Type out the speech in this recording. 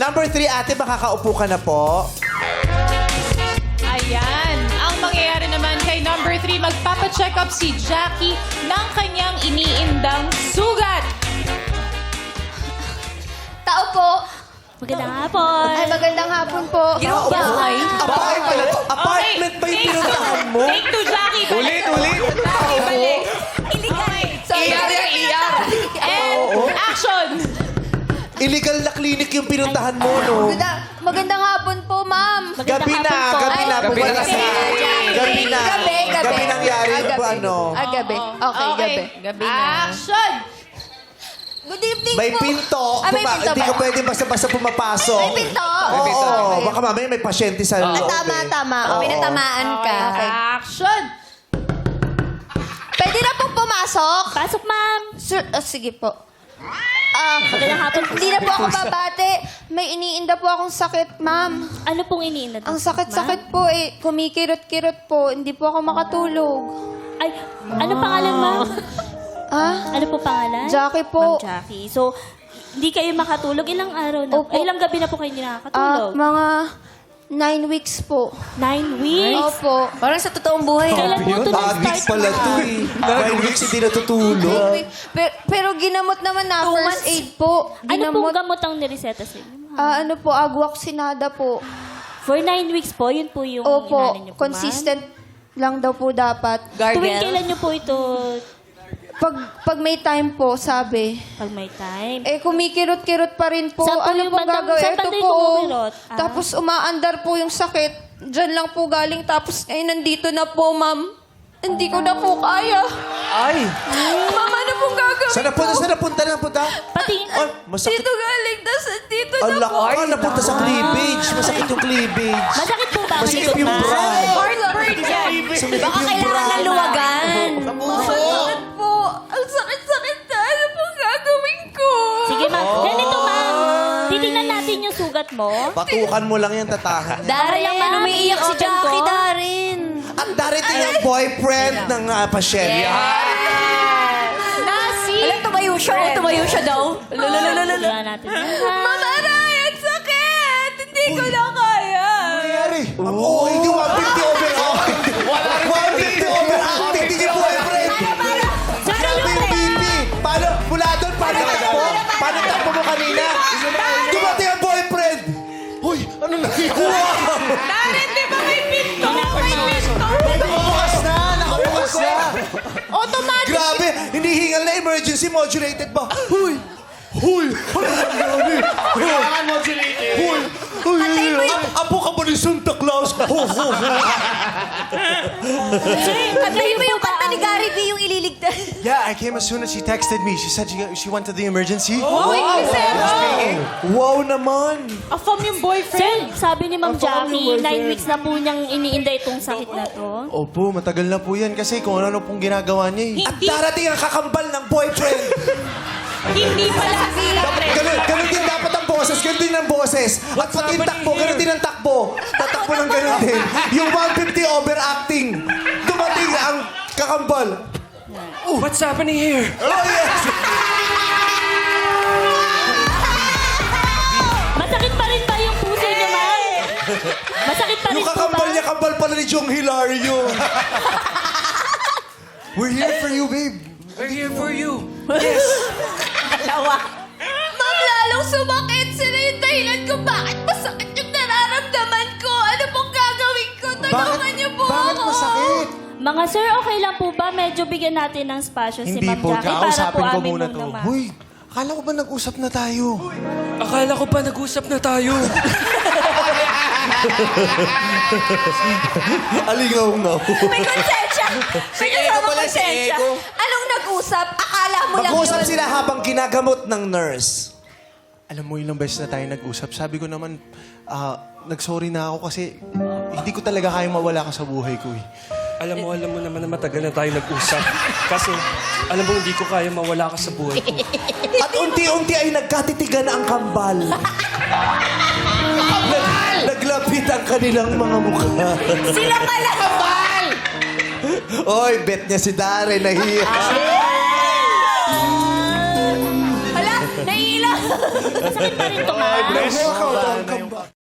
Number 3, ate, makakaupo ka na po. Ayan. Ang mangyayari naman kay number 3, magpapacheck up si Jackie ng kanyang iniindang sugat. Tao po. Magandang hapon. Ay, magandang hapon po. Bahay pala to. Apartment ba yung pinuntahan mo? Take two, Jackie. Balik. Ulit. Jackie, balik. Sorry. And action! Illegal na clinic yung pinuntahan mo, no? Magandang hapon po, ma'am. Gabi na. Gabi na kasi. Gabi na. Gabi nangyari yung ano. Gabi. Okay, gabi. Action! Good evening May po. pinto. May pinto Hindi ba? ka pwede basta-basta pumapasok. May pinto. Oo. Baka mamaya may pasyente sa loob. Tama. May natamaan ka. Okay. Action! Pwede na pong pumasok? Pasok, ma'am. Sir, sige po. Magandang hapon. Hindi na po ako babate. May iniinda po akong sakit, ma'am. Ano pong iniinad? Ang sakit-sakit po eh. Kumikirot-kirot po. Hindi po ako makatulog. Ay, ano pangalan, ma'am? Ano po pangalan? Jackie po. Ma'am Jackie. So, hindi kayo makatulog. Ilang araw na? Opo. Ay, ilang gabi na po kayo hindi nakakatulog? Mga 9 weeks po. 9 weeks? Opo. Parang sa totoong buhay. Kailan po ito Addicts nag-start? pala to eh. 9 weeks hindi natutulog. Pero ginamot naman na 2 first months. aid po. Ano pong gamot ang nireseta sa inyo? Ano po, agwaksinada po. For 9 weeks po, yun po yung Opo, inaano niyo po, ma'am? consistent lang daw po dapat. Tuwing kailan niyo po ito Pag may time po, sabi. pag may time? Kumikirot-kirot pa rin po. Saan po Ano yung pong bandang- gagawin? saan Ito banda yung po. kumikirot? Tapos umaandar po yung sakit. Diyan lang po galing. Tapos ngayon nandito na po, ma'am. Hindi ko na po kaya. Ay! Ma'am, ano pong gagawin Saan napunta? Saan napunta? Pati, Ay, masakit. Dito galing. Tapos dito Ang na po. laki. Napunta sa cleavage. Masakit yung cleavage. masakit po ba? Masikip yung bra. Sumikip Baka yung kailangan bra. ng luwagan. Masakit po. Ang sakit-sakit na. Ano pong gagawin ko? Sige, ma'am. Ganito, ma'am. Titingnan natin yung sugat mo. Patukan mo lang yan, tatahan. Darin, ma'am. umiiyak si I-open Jackie, ko. Darin. At darating ang boyfriend ng pasyente. Nasi! Alam, tumayo siya daw. Tingnan natin. Ma'am, aray! Ang sakit! Hindi ko na kaya. Nangyari? Oo, hindi 150 over. 150 over acting. Hindi yung boyfriend. Grabe yung BP. Paano? Mula doon, paano takbo? Paano takbo mo kanina? Dumating ang boyfriend. Uy, ano nangyari? Wow! Darin, di ba may pinto? Nakabukas na! Nakabukas na! Automatic! Grabe! Hinihingal na emergency modulated ba? Huy! Huy! Kailangan modulated. Huy! Huy! Apo ka ba ni Santa Claus? Ho, ho, ho! Kantayin mo yung kanta ni Gary V yung ililigtas. Yeah, I came as soon as she texted me. She said she went to the emergency. Wow naman! Afam yung boyfriend. Sir, sabi ni Ma'am Jackie, 9 weeks na po niyang iniinda itong sakit na to. Opo, matagal na po yan kasi kung ano pong ginagawa niya eh. At darating ang kakambal ng boyfriend! Hindi pala Ganun din dapat ang boses. Ganun din ang boses. At pati yung takbo, ganun din ang takbo. Tatakbo ng ganun din. Yung 150 overacting. Dumating ang kakambal. What's happening here? Oh, yes! Masakit pa rin ba yung puso niyo, ma'am? Masakit pa rin Yung po ba? kakambal niya, kambal pala ni Jong Hilario. We're here for you, babe. We're here for you. Ma'am, lalong sumakit. Sila yung dahilan kung bakit masakit yung nararamdaman ko. Ano pong gagawin ko? Tulungan niyo po Bakit ako. masakit? Mga sir, okay lang po ba? Medyo bigyan natin ng spasyo si Hindi Ma'am po, Jackie para po kakausapin ko amin muna to. ma'am. Huy, akala ko ba nag-usap na tayo? Akala ko pa nag-usap na tayo. Alingaw-ngaw. May konsensya. May kasama konsensya. Anong nag-usap? Akala mo lang Mag-uusap yun. sila habang ginagamot ng nurse. Alam mo, ilang beses na tayo nag-usap. Sabi ko naman, nag-sorry na ako kasi hindi ko talaga kayang mawala ka sa buhay ko eh. Alam mo naman na matagal na tayo nag-usap. Kasi, alam mo, hindi ko kaya mawala ka sa buhay ko. At unti-unti ay nagkatitigan ang kambal. Naglapit ang kanilang mga mukha. Sila pala. Kambal! Oy, bet niya si Darren. Nahiya. Hala, naiilang. Masakit pa rin to, ma'am. Wala na yung-